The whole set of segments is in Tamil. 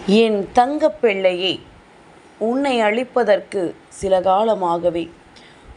என் தங்கப்பிள்ளையே, உன்னை அழிப்பதற்கு சில காலமாகவே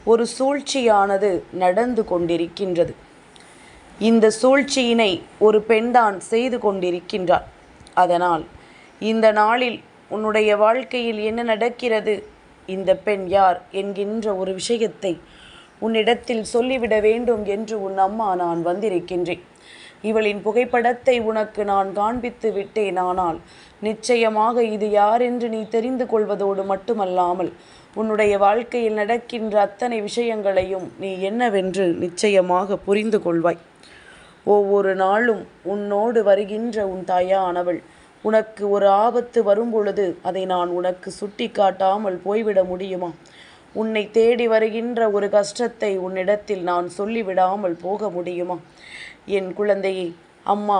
ஒரு சூழ்ச்சியானது நடந்து கொண்டிருக்கின்றது. இந்த சூழ்ச்சியினை ஒரு பெண்தான் செய்து கொண்டிருக்கின்றாள். அதனால் இந்த நாளில் உன்னுடைய வாழ்க்கையில் என்ன நடக்கிறது, இந்த பெண் யார் என்கின்ற ஒரு விஷயத்தை உன்னிடத்தில் சொல்லிவிட வேண்டும் என்று உன் அம்மா நான் வந்திருக்கின்றேன். இவளின் புகைப்படத்தை உனக்கு நான் காண்பித்து விட்டேன். ஆனால் நிச்சயமாக இது யார் என்று நீ தெரிந்து கொள்வதோடு மட்டுமல்லாமல் உன்னுடைய வாழ்க்கையில் நடக்கின்ற அத்தனை விஷயங்களையும் நீ என்னவென்று நிச்சயமாக புரிந்து கொள்வாய். ஒவ்வொரு நாளும் உன்னோடு வருகின்ற உன் தாயானவள் உனக்கு ஒரு ஆபத்து வரும்பொழுது அதை நான் உனக்கு சுட்டி காட்டாமல் போய்விட முடியுமா? உன்னை தேடி வருகின்ற ஒரு கஷ்டத்தை உன்னிடத்தில் நான் சொல்லிவிடாமல் போக முடியுமா? என் குழந்தையே, அம்மா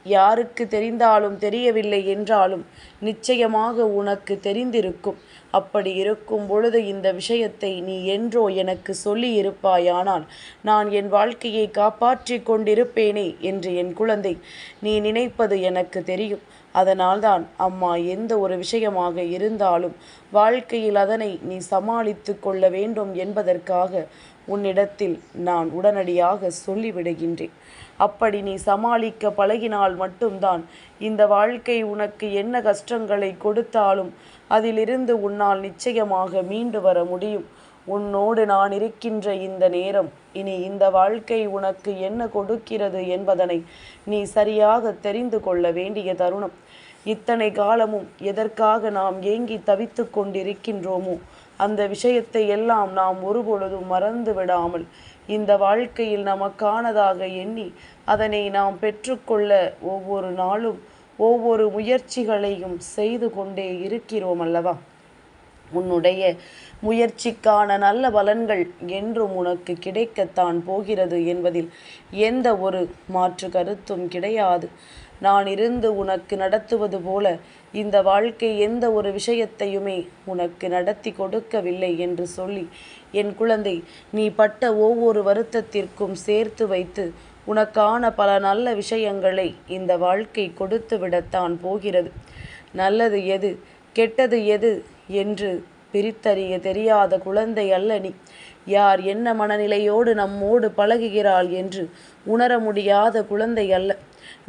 யாருக்கு தெரிந்தாலும் தெரியவில்லை என்றாலும் நிச்சயமாக உனக்கு தெரிந்திருக்கும். அப்படி இருக்கும் பொழுது இந்த விஷயத்தை நீ என்றோ எனக்கு சொல்லி இருப்பாயானால் நான் என் வாழ்க்கையை காப்பாற்றி கொண்டிருப்பேனே என்று என் குழந்தை நீ நினைப்பது எனக்கு தெரியும். அதனால்தான் அம்மா எந்த ஒரு விஷயமாக இருந்தாலும் வாழ்க்கையில் அதனை நீ சமாளித்து கொள்ள வேண்டும் என்பதற்காக உன்னிடத்தில் நான் உடனடியாக சொல்லிவிடுகின்றேன். அப்படி நீ சமாளிக்க பழகினால் மட்டும்தான் இந்த வாழ்க்கை உனக்கு என்ன கஷ்டங்களை கொடுத்தாலும் அதிலிருந்து உன்னால் நிச்சயமாக மீண்டு வர முடியும். உன்னோடு நான் இருக்கின்ற இந்த நேரம் இனி இந்த வாழ்க்கை உனக்கு என்ன கொடுக்கிறது என்பதனை நீ சரியாக தெரிந்து கொள்ள வேண்டிய தருணம். இத்தனை காலமும் எதற்காக நாம் ஏங்கி தவித்து கொண்டிருக்கின்றோமோ அந்த விஷயத்தை எல்லாம் நாம் ஒருபொழுதும் மறந்து விடாமல் இந்த வாழ்க்கையில் நமக்கானதாக எண்ணி அதனை நாம் பெற்றுக்கொள்ள ஒவ்வொரு நாளும் ஒவ்வொரு முயற்சிகளையும் செய்து கொண்டே இருக்கிறோம் அல்லவா? உன்னுடைய முயற்சிக்கான நல்ல பலன்கள் என்றும் உனக்கு கிடைக்கத்தான் போகிறது என்பதில் எந்த ஒரு மாற்று கருத்தும் கிடையாது. நான் இருந்து உனக்கு நடத்துவது போல இந்த வாழ்க்கை எந்த ஒரு விஷயத்தையுமே உனக்கு நடத்தி கொடுக்கவில்லை என்று சொல்லி என் குழந்தை நீ பட்ட ஒவ்வொரு வருத்தத்திற்கும் சேர்த்து வைத்து உனக்கான பல நல்ல விஷயங்களை இந்த வாழ்க்கை கொடுத்து விடத்தான் போகிறது. நல்லது எது கெட்டது எது என்று பிரித்தறிய தெரியாத குழந்தை அல்ல நீ. யார் என்ன மனநிலையோடு நம்மோடு பழகுகிறாள் என்று உணர முடியாத குழந்தை அல்ல.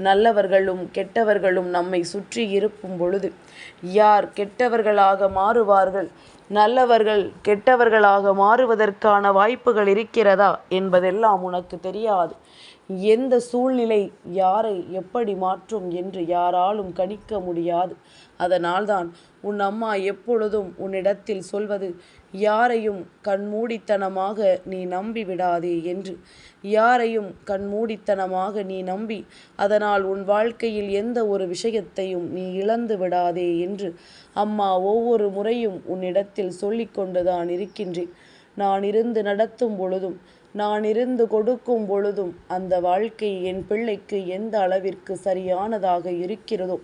நல்லவர்களும் கெட்டவர்களும் நம்மை சுற்றி இருக்கும் பொழுது யார் கெட்டவர்களாக மாறுவார்கள், நல்லவர்கள் கெட்டவர்களாக மாறுவதற்கான வாய்ப்புகள் இருக்கிறதா என்பதெல்லாம் உனக்கு தெரியாது. எந்த சூழ்நிலை யாரை எப்படி மாற்றும் என்று யாராலும் கணிக்க முடியாது. அதனால்தான் உன் அம்மா எப்பொழுதும் உன்னிடத்தில் சொல்வது, யாரையும் கண்மூடித்தனமாக நீ நம்பி விடாதே என்று. யாரையும் கண்மூடித்தனமாக நீ நம்பி அதனால் உன் வாழ்க்கையில் எந்த ஒரு விஷயத்தையும் நீ இழந்து விடாதே என்று அம்மா ஒவ்வொரு முறையும் உன்னிடத்தில் சொல்லிக்கொண்டுதான் இருக்கின்றேன். நான் இருந்து நடத்தும் பொழுதும் நான் இருந்து கொடுக்கும் பொழுதும் அந்த வாழ்க்கை என் பிள்ளைக்கு எந்த அளவிற்கு சரியானதாக இருக்கிறதோ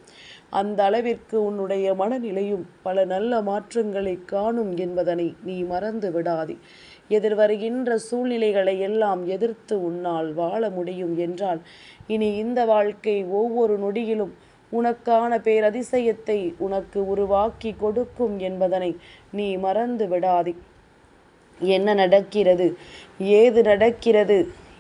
அந்த அளவிற்கு உன்னுடைய மனநிலையும் பல நல்ல மாற்றங்களை காணும் என்பதனை நீ மறந்து விடாதே. எதிர்வருகின்ற சூழ்நிலைகளை எல்லாம் எதிர்த்து உன்னால் வாழ முடியும் என்றால் இனி இந்த வாழ்க்கை ஒவ்வொரு நொடியிலும் உனக்கான பேரதிசயத்தை உனக்கு உருவாக்கி கொடுக்கும் என்பதனை நீ மறந்து விடாதே. என்ன நடக்கிறது, ஏது நடக்கிறது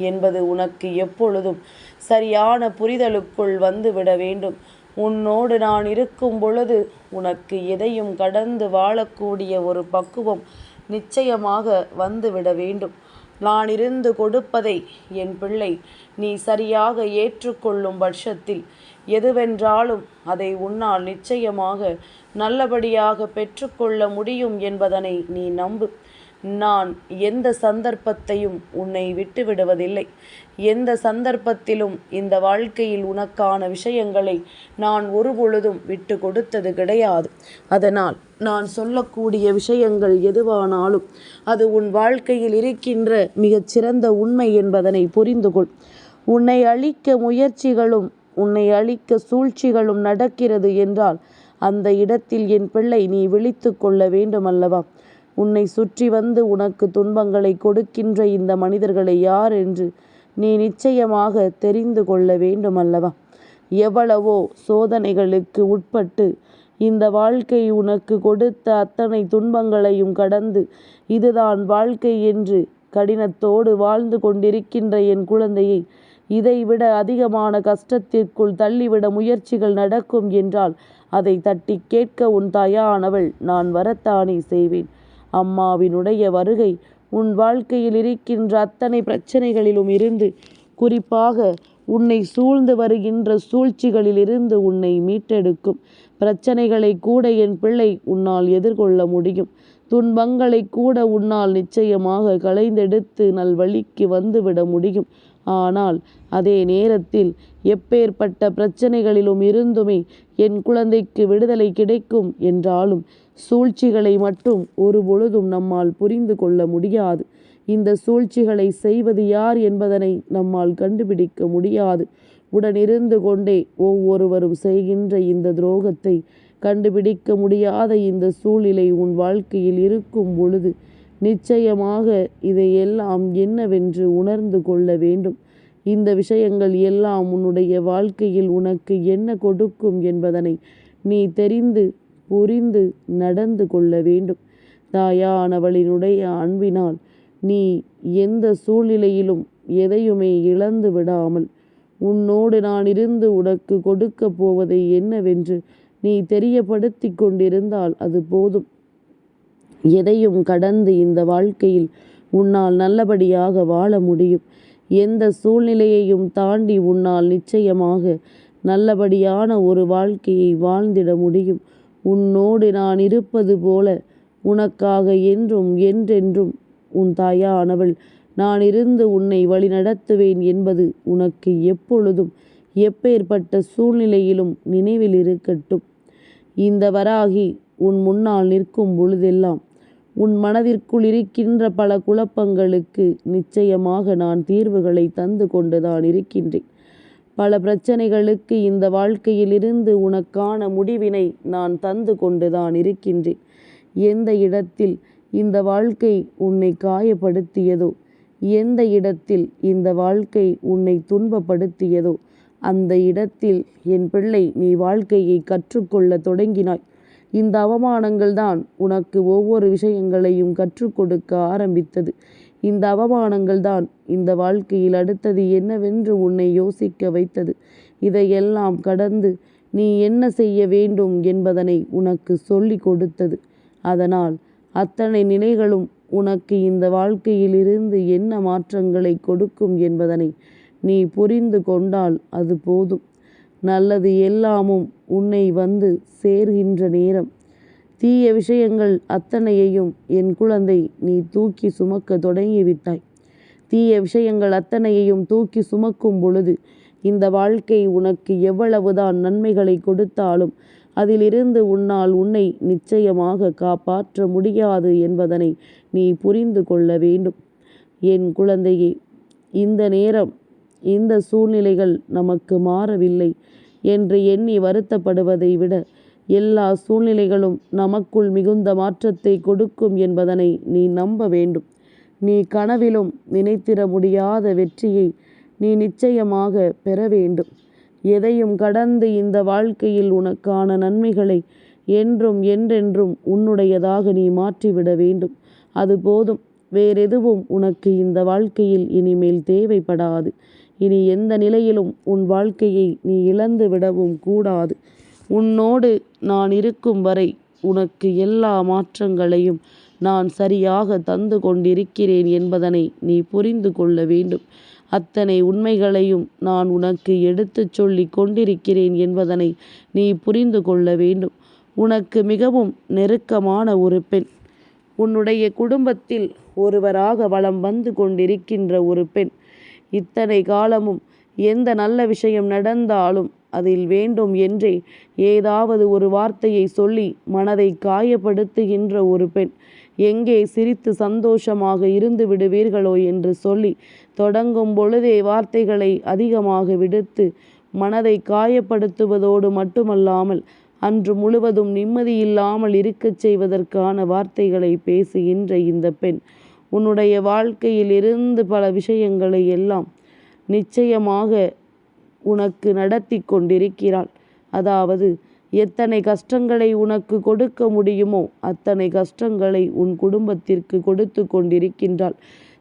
என்பது உனக்கு எப்பொழுதும் சரியான புரிதலுக்குள் வந்துவிட வேண்டும். உன்னோடு நான் இருக்கும் பொழுது உனக்கு எதையும் கடந்து வாழக்கூடிய ஒரு பக்குவம் நிச்சயமாக வந்துவிட வேண்டும். நான் இருந்து கொடுப்பதை என் பிள்ளை நீ சரியாக ஏற்றுக்கொள்ளும் பட்சத்தில் எதுவென்றாலும் அதை உன்னால் நிச்சயமாக நல்லபடியாக பெற்றுக்கொள்ள முடியும் என்பதனை நீ நம்பு. நான் எந்த சந்தர்ப்பத்தையும் உன்னை விட்டுவிடுவதில்லை. எந்த சந்தர்ப்பத்திலும் இந்த வாழ்க்கையில் உனக்கான விஷயங்களை நான் ஒருபொழுதும் விட்டு கொடுத்தது கிடையாது. அதனால் நான் சொல்லக்கூடிய விஷயங்கள் எதுவானாலும் அது உன் வாழ்க்கையில் இருக்கின்ற மிகச்சிறந்த உண்மை என்பதனை புரிந்து கொள். உன்னை அழிக்க முயற்சிகளும் உன்னை அழிக்க சூழ்ச்சிகளும் நடக்கிறது என்றால் அந்த இடத்தில் என் பிள்ளை நீ விழித்து கொள்ள வேண்டும் அல்லவா? உன்னை சுற்றி வந்து உனக்கு துன்பங்களை கொடுக்கின்ற இந்த மனிதர்களை யார் என்று நீ நிச்சயமாக தெரிந்து கொள்ள வேண்டும் அல்லவா? எவ்வளவோ சோதனைகளுக்கு உட்பட்டு இந்த வாழ்க்கை உனக்கு கொடுத்த அத்தனை துன்பங்களையும் கடந்து இதுதான் வாழ்க்கை என்று கடினத்தோடு வாழ்ந்து கொண்டிருக்கின்ற என் குழந்தையை இதைவிட அதிகமான கஷ்டத்திற்குள் தள்ளிவிட முயற்சிகள் நடக்கும் என்றால் அதை தட்டி கேட்க உன் தாயானவள் நான் வரத்தானே செய்வேன். அம்மாவினுடைய வருகை உன் வாழ்க்கையில் இருக்கின்ற அத்தனை பிரச்சனைகளிலும் இருந்து, குறிப்பாக உன்னை சூழ்ந்து வருகின்ற சூழ்ச்சிகளிலிருந்து உன்னை மீட்டெடுக்கும். பிரச்சனைகளை கூட என் பிள்ளை உன்னால் எதிர்கொள்ள முடியும். துன்பங்களை கூட உன்னால் நிச்சயமாக களைந்தெடுத்து நல்வழிக்கு வந்துவிட முடியும். ஆனால் அதே நேரத்தில் எப்பேற்பட்ட பிரச்சனைகளிலும் இருந்துமே என் குழந்தைக்கு விடுதலை கிடைக்கும் என்றாலும் சூழ்ச்சிகளை மட்டும் ஒருபொழுதும் நம்மால் புரிந்து கொள்ள முடியாது. இந்த சூழ்ச்சிகளை செய்வது யார் என்பதனை நம்மால் கண்டுபிடிக்க முடியாது. உடனிருந்து கொண்டே ஒவ்வொருவரும் செய்கின்ற இந்த துரோகத்தை கண்டுபிடிக்க முடியாத இந்த சூழ்நிலை உன் வாழ்க்கையில் இருக்கும் பொழுது நிச்சயமாக இதையெல்லாம் என்னவென்று உணர்ந்து கொள்ள வேண்டும். இந்த விஷயங்கள் எல்லாம் உன்னுடைய வாழ்க்கையில் உனக்கு என்ன கொடுக்கும் என்பதனை நீ தெரிந்து புரிந்து நடந்து கொள்ள வேண்டும். தாயானவளினுடைய அன்பினால் நீ எந்த சூழ்நிலையிலும் எதையுமே இழந்து விடாமல் உன்னோடு நான் இருந்து உனக்கு கொடுக்க போவதை என்னவென்று நீ தெரியப்படுத்தி கொண்டிருந்தால் அது போதும். எதையும் கடந்து இந்த வாழ்க்கையில் உன்னால் நல்லபடியாக வாழ முடியும். எந்த சூழ்நிலையையும் தாண்டி உன்னால் நிச்சயமாக நல்லபடியான ஒரு வாழ்க்கையை வாழ்ந்திட முடியும். உன்னோடு நான் இருப்பது போல உனக்காக என்றும் என்றென்றும் உன் தாயானவள் நான் இருந்து உன்னை வழிநடத்துவேன் என்பது உனக்கு எப்பொழுதும் எப்பேற்பட்ட சூழ்நிலையிலும் நினைவில் இருக்கட்டும். இந்த வராகி உன் முன்னால் நிற்கும் பொழுதெல்லாம் உன் மனதிற்குள் இருக்கின்ற பல குழப்பங்களுக்கு நிச்சயமாக நான் தீர்வுகளை தந்து கொண்டுதான் இருக்கின்றேன். பல பிரச்சனைகளுக்கு இந்த வாழ்க்கையிலிருந்து உனக்கான முடிவினை நான் தந்து கொண்டுதான் இருக்கின்றேன். எந்த இடத்தில் இந்த வாழ்க்கை உன்னை காயப்படுத்தியதோ, எந்த இடத்தில் இந்த வாழ்க்கை உன்னை துன்பப்படுத்தியதோ அந்த இடத்தில் என் பிள்ளை நீ வாழ்க்கையை கற்றுக்கொள்ள தொடங்கினாய். இந்த அவமானங்கள் தான் உனக்கு ஒவ்வொரு விஷயங்களையும் கற்றுக் கொடுக்க ஆரம்பித்தது. இந்த அவமானங்கள் தான் இந்த வாழ்க்கையில் அடுத்தது என்னவென்று உன்னை யோசிக்க வைத்தது. இதையெல்லாம் கடந்து நீ என்ன செய்ய வேண்டும் என்பதனை உனக்கு சொல்லி கொடுத்தது. அதனால் அத்தனை நிலைகளும் உனக்கு இந்த வாழ்க்கையிலிருந்து என்ன மாற்றங்களை கொடுக்கும் என்பதனை நீ புரிந்து கொண்டால் அது போதும். நல்லது எல்லாமும் உன்னை வந்து சேர்கின்ற நேரம். தீய விஷயங்கள் அத்தனையையும் என் குழந்தை நீ தூக்கி சுமக்க தொடங்கிவிட்டாய். தீய விஷயங்கள் அத்தனையையும் தூக்கி சுமக்கும் பொழுது இந்த வாழ்க்கை உனக்கு எவ்வளவுதான் நன்மைகளை கொடுத்தாலும் அதிலிருந்து உன்னால் உன்னை நிச்சயமாக காப்பாற்ற முடியாது என்பதனை நீ புரிந்து கொள்ள வேண்டும். என் குழந்தையே, இந்த நேரம் இந்த சூழ்நிலைகள் நமக்கு மாறவில்லை என்று எண்ணி வருத்தப்படுவதை விட எல்லா சூழ்நிலைகளும் நமக்குள் மிகுந்த மாற்றத்தை கொடுக்கும் என்பதனை நீ நம்ப வேண்டும். நீ கனவிலும் நினைத்திட முடியாத வெற்றியை நீ நிச்சயமாக பெற வேண்டும். எதையும் கடந்து இந்த வாழ்க்கையில் உனக்கான நன்மைகளை என்றும் என்றென்றும் உன்னுடையதாக நீ மாற்றிவிட வேண்டும். அது போதும். வேறெதுவும் உனக்கு இந்த வாழ்க்கையில் இனிமேல் தேவைப்படாது. இனி எந்த நிலையிலும் உன் வாழ்க்கையை நீ இழந்து விடவும் கூடாது. உன்னோடு நான் இருக்கும் வரை உனக்கு எல்லா மாற்றங்களையும் நான் சரியாக தந்து கொண்டிருக்கிறேன் என்பதனை நீ புரிந்து கொள்ள வேண்டும். அத்தனை உண்மைகளையும் நான் உனக்கு எடுத்துச் சொல்லி கொண்டிருக்கிறேன் என்பதனை நீ புரிந்து கொள்ள வேண்டும். உனக்கு மிகவும் நெருக்கமான ஒரு பெண், உன்னுடைய குடும்பத்தில் ஒருவராக வலம் வந்து கொண்டிருக்கின்ற ஒரு பெண், இத்தனை காலமும் எந்த நல்ல விஷயம் நடந்தாலும் அதில் வேண்டும் என்றே ஏதாவது ஒரு வார்த்தையை சொல்லி மனதை காயப்படுத்துகின்ற ஒரு பெண், எங்கே சிரித்து சந்தோஷமாக இருந்து விடுவீர்களோ என்று சொல்லி தொடங்கும் பொழுதே வார்த்தைகளை அதிகமாக விடுத்து மனதை காயப்படுத்துவதோடு மட்டுமல்லாமல் அன்று முழுவதும் நிம்மதியில்லாமல் இருக்கச் செய்வதற்கான வார்த்தைகளை பேசுகின்ற இந்த பெண் உன்னுடைய வாழ்க்கையில் இருந்து பல விஷயங்களை எல்லாம் நிச்சயமாக உனக்கு நடத்தி கொண்டிருக்கிறாள். அதாவது எத்தனை கஷ்டங்களை உனக்கு கொடுக்க முடியுமோ அத்தனை கஷ்டங்களை உன் குடும்பத்திற்கு கொடுத்து கொண்டிருக்கின்றாள்.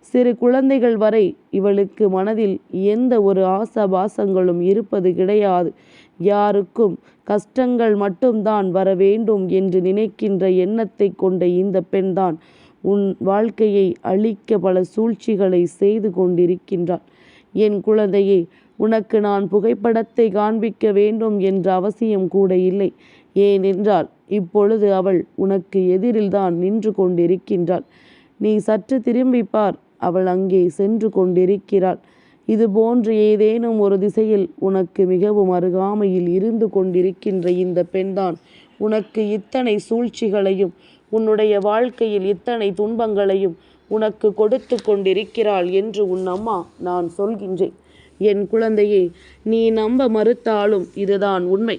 சிறு குழந்தைகள் வரை இவளுக்கு மனதில் எந்த ஒரு ஆசாபாசங்களும் இருப்பது கிடையாது. யாருக்கும் கஷ்டங்கள் மட்டும்தான் வர வேண்டும் என்று நினைக்கின்ற எண்ணத்தை கொண்ட இந்த பெண்தான் உன் வாழ்க்கையை அழிக்க பல சூழ்ச்சிகளை செய்து கொண்டிருக்கின்றாள். என் குழந்தையே, உனக்கு நான் புகைப்படத்தை காண்பிக்க வேண்டும் என்ற அவசியம் கூட இல்லை. ஏனென்றால் இப்பொழுது அவள் உனக்கு எதிரில்தான் நின்று கொண்டிருக்கின்றாள். நீ சற்று திரும்பி பார், அவள் அங்கே சென்று கொண்டிருக்கிறாள். இது போன்று ஏதேனும் ஒரு திசையில் உனக்கு மிகவும் அருகாமையில் இருந்து கொண்டிருக்கின்ற இந்த பெண்தான் உனக்கு இத்தனை சூழ்ச்சிகளையும் உன்னுடைய வாழ்க்கையில் இத்தனை துன்பங்களையும் உனக்கு கொடுத்து கொண்டிருக்கிறாள் என்று உன் அம்மா நான் சொல்கின்றேன். என் குழந்தையே, நீ நம்ப மறுத்தாலும் இதுதான் உண்மை.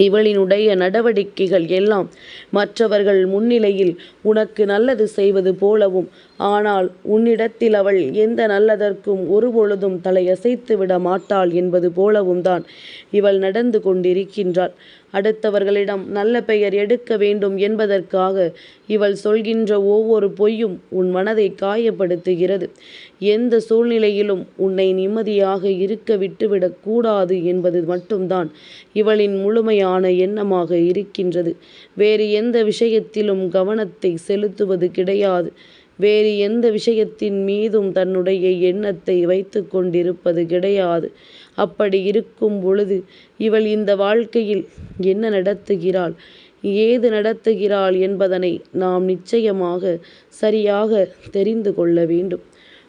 இவளினுடைய நடவடிக்கைகள் எல்லாம் மற்றவர்கள் முன்னிலையில் உனக்கு நல்லது செய்வது போலவும், ஆனால் உன்னிடத்தில் அவள் எந்த நல்லதற்கும் ஒருபொழுதும் தலையசைத்து விட மாட்டாள் என்பது போலவும் தான் இவள் நடந்து கொண்டிருக்கின்றாள். அடுத்தவர்களிடம் நல்ல பெயர் எடுக்க வேண்டும் என்பதற்காக இவள் சொல்கின்ற ஒவ்வொரு பொய்யும் உன் மனதை காயப்படுத்துகிறது. எந்த சூழ்நிலையிலும் உன்னை நிம்மதியாக இருக்க விட்டுவிடக் கூடாது என்பது மட்டும்தான் இவளின் முழுமையான எண்ணமாக இருக்கின்றது. வேறு எந்த விஷயத்திலும் கவனத்தை செலுத்துவது கிடையாது. வேறு எந்த விஷயத்தின் மீதும் தன்னுடைய எண்ணத்தை வைத்து கொண்டிருப்பது கிடையாது. அப்படி இருக்கும் பொழுது இவள் இந்த வாழ்க்கையில் என்ன நடத்துகிறாள், ஏது நடத்துகிறாள் என்பதனை நாம் நிச்சயமாக சரியாக தெரிந்து கொள்ள வேண்டும்.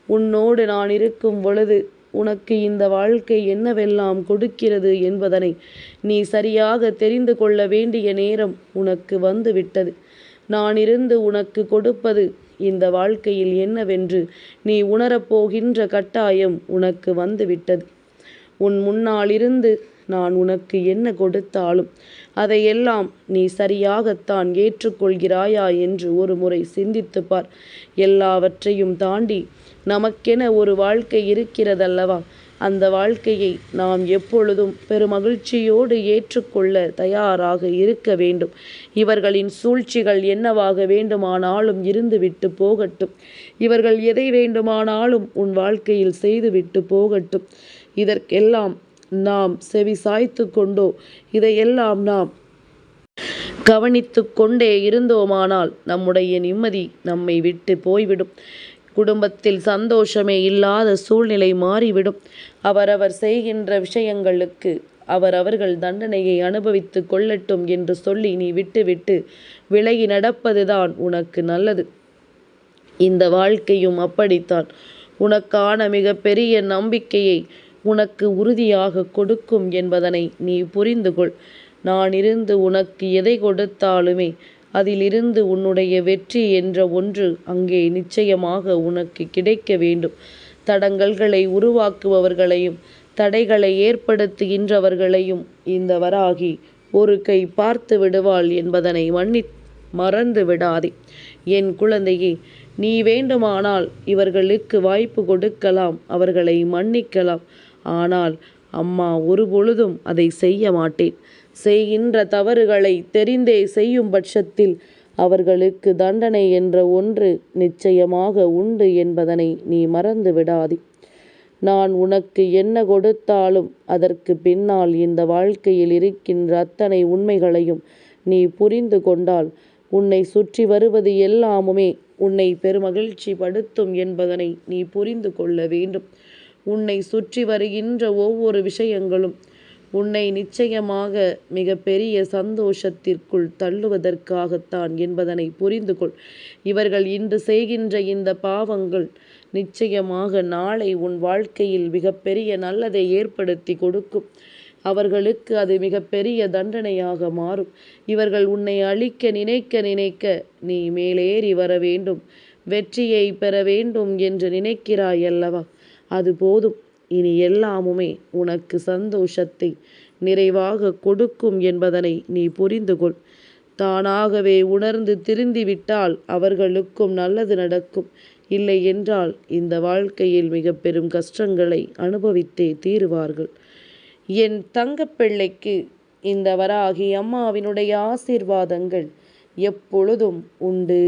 உன்னோடு நான் இருக்கும் பொழுது உனக்கு இந்த வாழ்க்கை என்னவெல்லாம் கொடுக்கிறது என்பதனை நீ சரியாக தெரிந்து கொள்ள வேண்டிய நேரம் உனக்கு வந்துவிட்டது. நான் இருந்து உனக்கு கொடுப்பது இந்த வாழ்க்கையில் என்னவென்று நீ உணரப்போகின்ற கட்டாயம் உனக்கு வந்துவிட்டது. உன் முன்னாலிருந்து நான் உனக்கு என்ன கொடுத்தாலும் அதையெல்லாம் நீ சரியாகத்தான் ஏற்றுக்கொள்கிறாயா என்று ஒரு முறை சிந்தித்து பார். எல்லாவற்றையும் தாண்டி நமக்கென ஒரு வாழ்க்கை இருக்கிறதல்லவா? அந்த வாழ்க்கையை நாம் எப்பொழுதும் பெருமகிழ்ச்சியோடு ஏற்றுக்கொள்ள தயாராக இருக்க வேண்டும். இவர்களின் சூழ்ச்சிகள் என்னவாக வேண்டுமானாலும் இருந்துவிட்டு போகட்டும். இவர்கள் எதை வேண்டுமானாலும் உன் வாழ்க்கையில் செய்துவிட்டு போகட்டும். இதற்கெல்லாம் நாம் செவி சாய்த்து கொண்டோ, இதையெல்லாம் நாம் கவனித்து கொண்டே இருந்தோமானால் நம்முடைய நிம்மதி நம்மை விட்டு போய்விடும். குடும்பத்தில் சந்தோஷமே இல்லாத சூழ்நிலை மாறிவிடும். அவரவர் செய்கின்ற விஷயங்களுக்கு அவர்கள் தண்டனையை அனுபவித்து கொள்ளட்டும் என்று சொல்லி நீ விட்டுவிட்டு விலகி நடப்பதுதான் உனக்கு நல்லது. இந்த வாழ்க்கையும் அப்படித்தான். உனக்கான மிக பெரிய நம்பிக்கையை உனக்கு உறுதியாக கொடுக்கும் என்பதனை நீ புரிந்து கொள். நான் இருந்து உனக்கு எதை கொடுத்தாலுமே அதிலிருந்து உன்னுடைய வெற்றி என்ற ஒன்று அங்கே நிச்சயமாக உனக்கு கிடைக்க வேண்டும். தடங்கல்களை உருவாக்குபவர்களையும் தடைகளை ஏற்படுத்துகின்றவர்களையும் இந்த வராகி ஒரு கை பார்த்து விடுவாள் என்பதனை மறந்து விடாதே. என் குழந்தையே, நீ வேண்டுமானால் இவர்களுக்கு வாய்ப்பு கொடுக்கலாம், அவர்களை மன்னிக்கலாம். ஆனால் அம்மா ஒரு பொழுதும் அதை செய்ய மாட்டேன். செய்கின்ற தவறுகளை தெரிந்தே செய்யும் பட்சத்தில் அவர்களுக்கு தண்டனை என்ற ஒன்று நிச்சயமாக உண்டு என்பதனை நீ மறந்து விடாதே. நான் உனக்கு என்ன கொடுத்தாலும் அதற்கு பின்னால் இந்த வாழ்க்கையில் இருக்கின்ற அத்தனை உண்மைகளையும் நீ புரிந்து கொண்டால் உன்னை சுற்றி வருவது எல்லாமுமே உன்னை பெருமகிழ்ச்சி படுத்தும் என்பதனை நீ புரிந்து கொள்ள வேண்டும். உன்னை சுற்றி வருகின்ற ஒவ்வொரு விஷயங்களும் உன்னை நிச்சயமாக மிக பெரிய சந்தோஷத்திற்குள் தள்ளுவதற்காகத்தான் என்பதனை புரிந்து கொள். இவர்கள் இன்று செய்கின்ற இந்த பாவங்கள் நிச்சயமாக நாளை உன் வாழ்க்கையில் மிகப்பெரிய நல்லதை ஏற்படுத்தி கொடுக்கும். அவர்களுக்கு அது மிகப்பெரிய தண்டனையாக மாறும். இவர்கள் உன்னை அழிக்க நினைக்க நினைக்க நீ மேலேறி வர வேண்டும், வெற்றியை பெற வேண்டும் என்று நினைக்கிறாய் அல்லவா? அது போதும். இனி எல்லாமுமே உனக்கு சந்தோஷத்தை நிறைவாக கொடுக்கும் என்பதனை நீ புரிந்து கொள். தானாகவே உணர்ந்து திருந்திவிட்டால் அவர்களுக்கும் நல்லது நடக்கும். இல்லை என்றால் இந்த வாழ்க்கையில் மிக பெரும் கஷ்டங்களை அனுபவித்தே தீருவார்கள். என் தங்கப்பிள்ளைக்கு இந்த வராகி அம்மாவினுடைய ஆசீர்வாதங்கள் எப்பொழுதும் உண்டு.